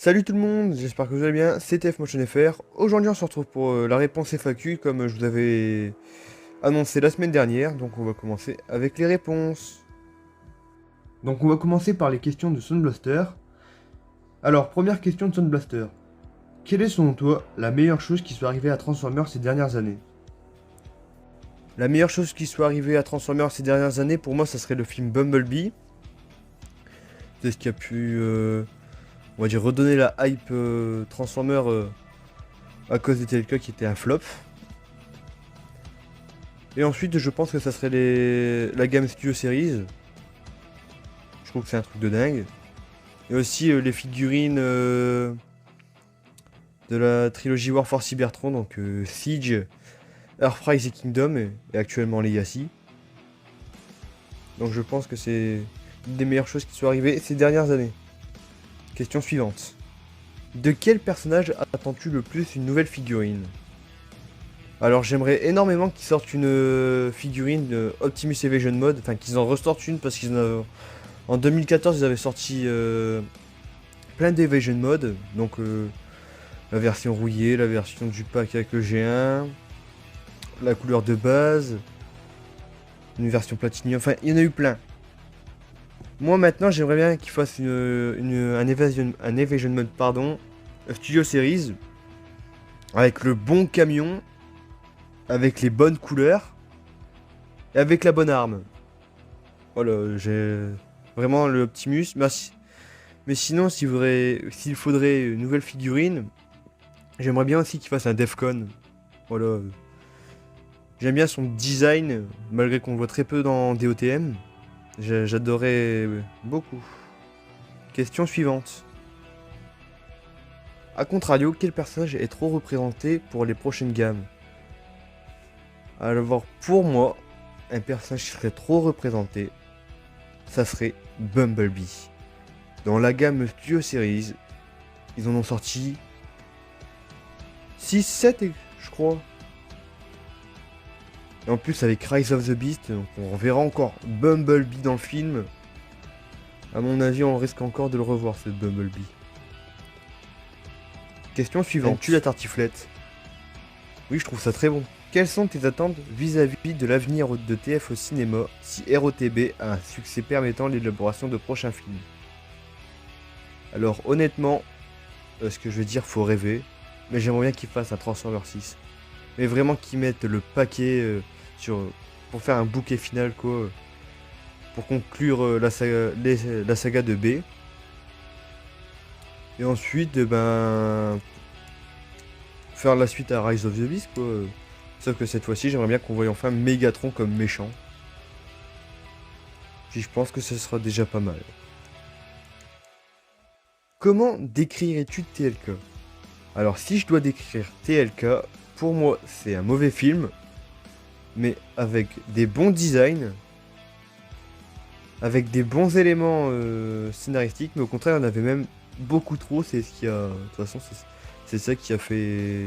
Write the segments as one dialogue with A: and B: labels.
A: Salut tout le monde, j'espère que vous allez bien, c'est TF Motion FR. Aujourd'hui on se retrouve pour la réponse FAQ comme je vous avais annoncé la semaine dernière. Donc on va commencer avec les réponses. Donc on va commencer par les questions de Sound Blaster. Alors première question de Sound Blaster. Quelle est selon toi la meilleure chose qui soit arrivée à Transformers ces dernières années? La meilleure chose qui soit arrivée à Transformers ces dernières années, pour moi ça serait le film Bumblebee. C'est ce qui a pu, on va dire, redonner la hype Transformers à cause des TLK qui était un flop. Et ensuite, je pense que ça serait la gamme Studio Series. Je trouve que c'est un truc de dingue. Et aussi les figurines de la trilogie War for Cybertron, donc Siege, Earthrise et Kingdom, et actuellement Legacy. Donc je pense que c'est une des meilleures choses qui soient arrivées ces dernières années. Question suivante. De quel personnage attends-tu le plus une nouvelle figurine? Alors j'aimerais énormément qu'ils sortent une figurine de Optimus Evasion Mode, enfin qu'ils en ressortent une parce en 2014 ils avaient sorti plein d'Evasion Mode, donc la version rouillée, la version du pack avec le G1, la couleur de base, une version platinium, enfin il y en a eu plein. Moi maintenant j'aimerais bien qu'ils fassent un Evasion Mode pardon, Studio Series, avec le bon camion, avec les bonnes couleurs, et avec la bonne arme. Voilà, j'ai vraiment le Optimus. Merci. Mais sinon, s'il faudrait une nouvelle figurine, j'aimerais bien aussi qu'il fasse un Defcon. Voilà. J'aime bien son design, malgré qu'on le voit très peu dans DOTM. J'adorais beaucoup. Question suivante. A contrario, quel personnage est trop représenté pour les prochaines gammes? Alors, pour moi, un personnage qui serait trop représenté, ça serait Bumblebee. Dans la gamme Studio Series, ils en ont sorti 6, 7, je crois. Et en plus, avec Rise of the Beast, on verra encore Bumblebee dans le film. À mon avis, on risque encore de le revoir, cette Bumblebee. Question suivante. Tu la tartiflette? Oui, je trouve ça très bon. Quelles sont tes attentes vis-à-vis de l'avenir de TF au cinéma si ROTB a un succès permettant l'élaboration de prochains films? Alors honnêtement, ce que je veux dire, faut rêver. Mais j'aimerais bien qu'ils fassent un Transformers 6. Mais vraiment qu'ils mettent le paquet pour faire un bouquet final, quoi. Pour conclure la saga de B. Et ensuite, faire la suite à Rise of the Beast, quoi. Sauf que cette fois-ci, j'aimerais bien qu'on voie enfin Megatron comme méchant. Puis je pense que ce sera déjà pas mal. Comment décrirais-tu TLK? Alors si je dois décrire TLK, pour moi c'est un mauvais film, mais avec des bons designs, avec des bons éléments scénaristiques, mais au contraire il y en avait même beaucoup trop, c'est ce qui a... De toute façon c'est ça qui a fait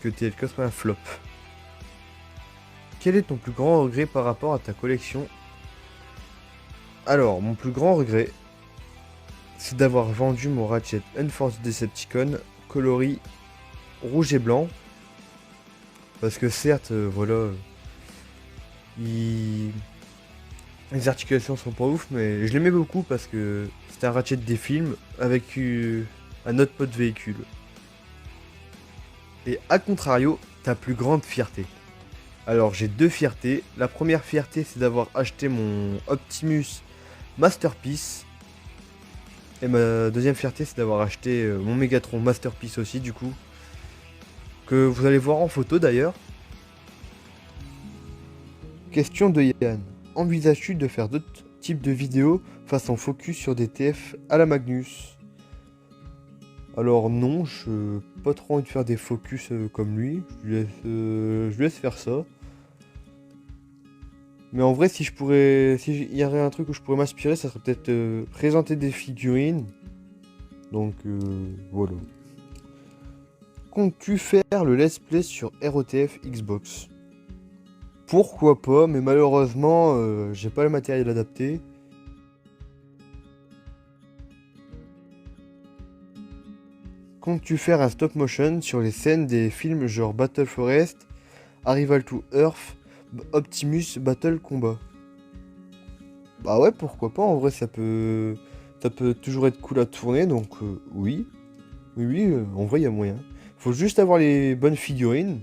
A: que TLK soit un flop. Quel est ton plus grand regret par rapport à ta collection? Alors, mon plus grand regret, c'est d'avoir vendu mon Ratchet Unforced Decepticon coloris rouge et blanc. Parce que certes, voilà, les articulations sont pas ouf, mais je l'aimais beaucoup parce que c'était un Ratchet des films avec un autre pot de véhicule. Et à contrario, ta plus grande fierté. Alors j'ai deux fiertés. La première fierté, c'est d'avoir acheté mon Optimus Masterpiece. Et ma deuxième fierté, c'est d'avoir acheté mon Megatron Masterpiece aussi, du coup. Que vous allez voir en photo d'ailleurs. Question de Yann. Envisages-tu de faire d'autres types de vidéos façon focus sur des TF à la Magnus? Alors non, je pas trop envie de faire des focus comme lui. Je lui laisse faire ça. Mais en vrai, si il y aurait un truc où je pourrais m'inspirer, ça serait peut-être présenter des figurines. Donc voilà. Comptes-tu faire le let's play sur ROTF Xbox? Pourquoi pas, mais malheureusement, j'ai pas le matériel adapté. comptes-tu faire un stop motion sur les scènes des films genre Battle Forest, Arrival to Earth, Optimus Battle Combat? Bah ouais, pourquoi pas, en vrai ça peut toujours être cool à tourner, donc oui. Oui, en vrai il y a moyen. Faut juste avoir les bonnes figurines.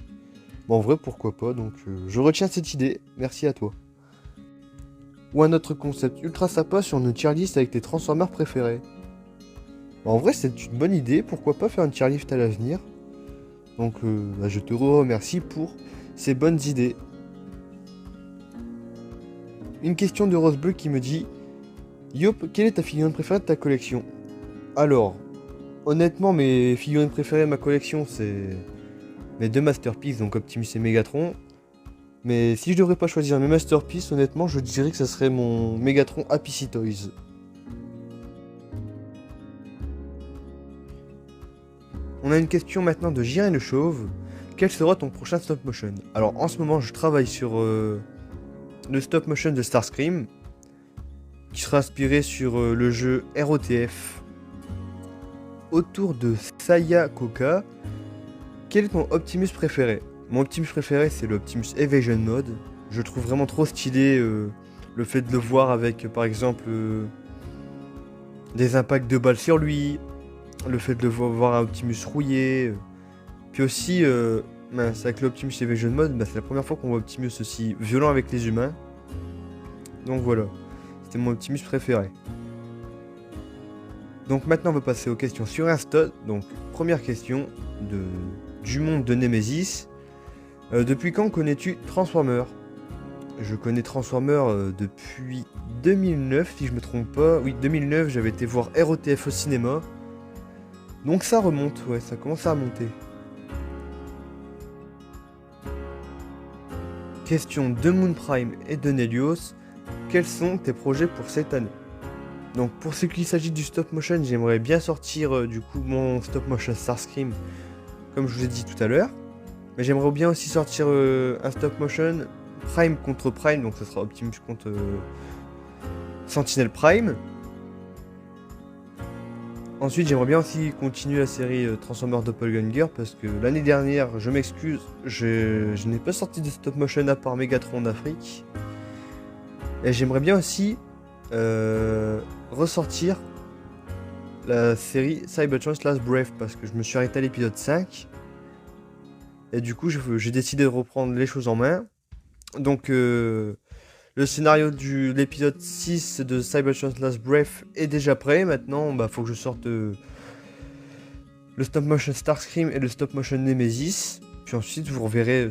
A: Mais en vrai pourquoi pas, donc je retiens cette idée, merci à toi. Ou un autre concept ultra sympa sur une tier list avec tes Transformers préférés. Bah, en vrai c'est une bonne idée, pourquoi pas faire une tier list à l'avenir. Donc bah, je te remercie pour ces bonnes idées. Une question de Rose Bleu qui me dit: Yop, quelle est ta figurine préférée de ta collection? Alors, honnêtement, mes figurines préférées de ma collection, c'est mes deux masterpieces, donc Optimus et Megatron. Mais si je devrais pas choisir mes masterpieces, honnêtement, je dirais que ça serait mon Megatron Happy Toys. On a une question maintenant de Jiren le Chauve. Quel sera ton prochain stop motion? Alors, en ce moment, je travaille sur le stop motion de Starscream, qui sera inspiré sur le jeu ROTF. Autour de Saya Koka, quel est ton Optimus préféré? Mon Optimus préféré, c'est le Optimus Evasion Mode. Je le trouve vraiment trop stylé, le fait de le voir avec, par exemple, des impacts de balles sur lui, le fait de le voir un Optimus rouillé. Puis aussi, mince, avec l'Optimus Evasion Mode, bah, c'est la première fois qu'on voit Optimus aussi violent avec les humains. Donc voilà, c'était mon Optimus préféré. Donc maintenant on va passer aux questions sur Insta. Donc première question du monde de Nemesis. Depuis quand connais-tu Transformers? Je connais Transformers depuis 2009 si je me trompe pas. Oui, 2009, j'avais été voir ROTF au cinéma. Donc ça remonte, ouais, ça commence à remonter. Question de Moon Prime et de Nelios. Quels sont tes projets pour cette année? Donc pour ce qui s'agit du stop motion, j'aimerais bien sortir du coup mon stop motion Starscream, comme je vous ai dit tout à l'heure. Mais j'aimerais bien aussi sortir un stop motion Prime contre Prime, donc ce sera Optimus contre Sentinel Prime. Ensuite j'aimerais bien aussi continuer la série Transformers Doppelganger, parce que l'année dernière, je m'excuse, je n'ai pas sorti de stop motion à part Megatron d'Afrique. Et j'aimerais bien aussi ressortir la série Cybertron Last Breath, parce que je me suis arrêté à l'épisode 5. Et du coup, j'ai décidé de reprendre les choses en main. Donc, le scénario de l'épisode 6 de Cybertron Last Breath est déjà prêt. Maintenant, bah, faut que je sorte le stop motion Starscream et le stop motion Nemesis. Puis ensuite, vous reverrez.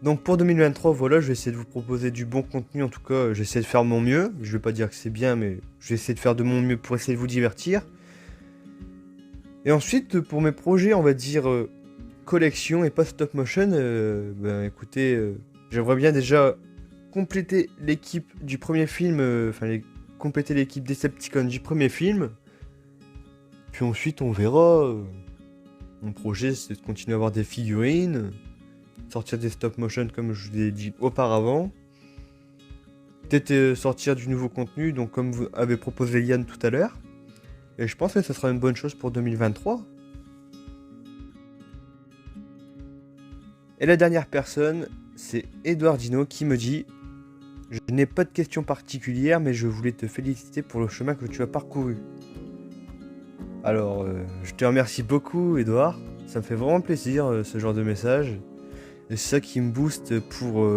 A: Donc pour 2023, voilà, je vais essayer de vous proposer du bon contenu. En tout cas, j'essaie de faire de mon mieux. Je vais pas dire que c'est bien, mais je vais essayer de faire de mon mieux pour essayer de vous divertir. Et ensuite, pour mes projets, on va dire collection et pas stop motion, ben écoutez, j'aimerais bien déjà compléter l'équipe du premier film, compléter l'équipe Decepticon du premier film. Puis ensuite, on verra. Mon projet, c'est de continuer à avoir des figurines, sortir des stop motion comme je vous l'ai dit auparavant. Peut-être sortir du nouveau contenu, donc comme vous avez proposé Yann tout à l'heure. Et je pense que ce sera une bonne chose pour 2023. Et la dernière personne, c'est Edouard Dino qui me dit: je n'ai pas de questions particulières, mais je voulais te féliciter pour le chemin que tu as parcouru. Alors, je te remercie beaucoup, Edouard. Ça me fait vraiment plaisir, ce genre de message. Et c'est ça qui me booste pour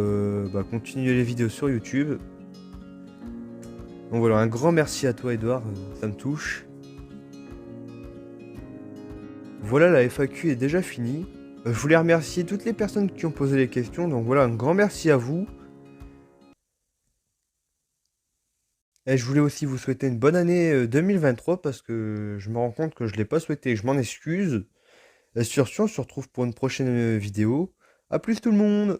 A: continuer les vidéos sur YouTube. Donc voilà, un grand merci à toi, Edouard. Ça me touche. Voilà, la FAQ est déjà finie. Je voulais remercier toutes les personnes qui ont posé les questions. Donc voilà, un grand merci à vous. Et je voulais aussi vous souhaiter une bonne année 2023, parce que je me rends compte que je ne l'ai pas souhaité et je m'en excuse. Et sur ce, on se retrouve pour une prochaine vidéo. A plus tout le monde!